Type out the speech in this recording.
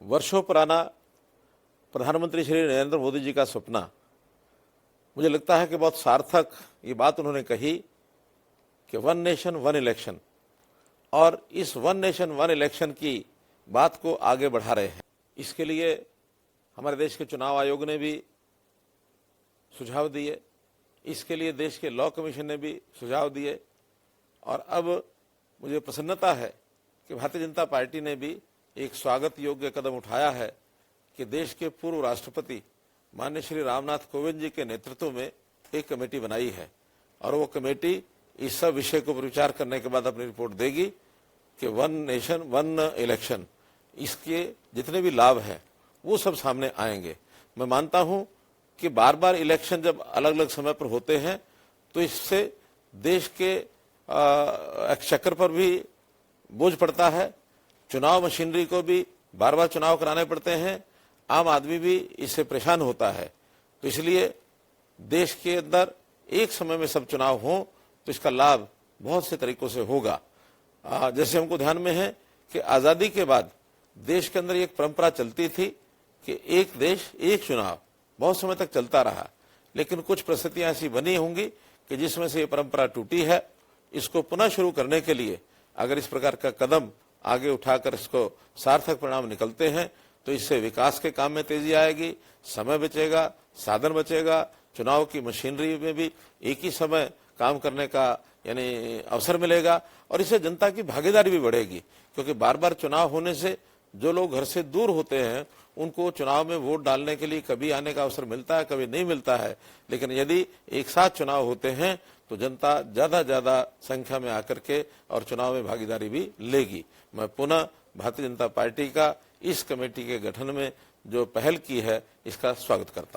वर्षों पुराना प्रधानमंत्री श्री नरेंद्र मोदी जी का सपना, मुझे लगता है कि बहुत सार्थक ये बात उन्होंने कही कि वन नेशन वन इलेक्शन, और इस वन नेशन वन इलेक्शन की बात को आगे बढ़ा रहे हैं। इसके लिए हमारे देश के चुनाव आयोग ने भी सुझाव दिए, इसके लिए देश के लॉ कमीशन ने भी सुझाव दिए, और अब मुझे प्रसन्नता है कि भारतीय जनता पार्टी ने भी एक स्वागत योग्य कदम उठाया है कि देश के पूर्व राष्ट्रपति माननीय श्री रामनाथ कोविंद जी के नेतृत्व में एक कमेटी बनाई है, और वो कमेटी इस सब विषय को विचार करने के बाद अपनी रिपोर्ट देगी कि वन नेशन वन इलेक्शन, इसके जितने भी लाभ हैं वो सब सामने आएंगे। मैं मानता हूं कि बार बार इलेक्शन जब अलग अलग समय पर होते हैं तो इससे देश के एक्सचेकर पर भी बोझ पड़ता है, चुनाव मशीनरी को भी बार बार चुनाव कराने पड़ते हैं, आम आदमी भी इससे परेशान होता है। तो इसलिए देश के अंदर एक समय में सब चुनाव हों तो इसका लाभ बहुत से तरीकों से होगा। जैसे हमको ध्यान में है कि आज़ादी के बाद देश के अंदर एक परंपरा चलती थी कि एक देश एक चुनाव बहुत समय तक चलता रहा, लेकिन कुछ परिस्थितियां ऐसी बनी होंगी कि जिसमें से ये परंपरा टूटी है। इसको पुनः शुरू करने के लिए अगर इस प्रकार का कदम आगे उठाकर इसको सार्थक परिणाम निकलते हैं तो इससे विकास के काम में तेजी आएगी, समय बचेगा, साधन बचेगा, चुनाव की मशीनरी में भी एक ही समय काम करने का यानी अवसर मिलेगा, और इससे जनता की भागीदारी भी बढ़ेगी। क्योंकि बार बार चुनाव होने से जो लोग घर से दूर होते हैं उनको चुनाव में वोट डालने के लिए कभी आने का अवसर मिलता है, कभी नहीं मिलता है, लेकिन यदि एक साथ चुनाव होते हैं तो जनता ज्यादा संख्या में आकर के और चुनाव में भागीदारी भी लेगी। मैं पुनः भारतीय जनता पार्टी का इस कमेटी के गठन में जो पहल की है इसका स्वागत करता हूं।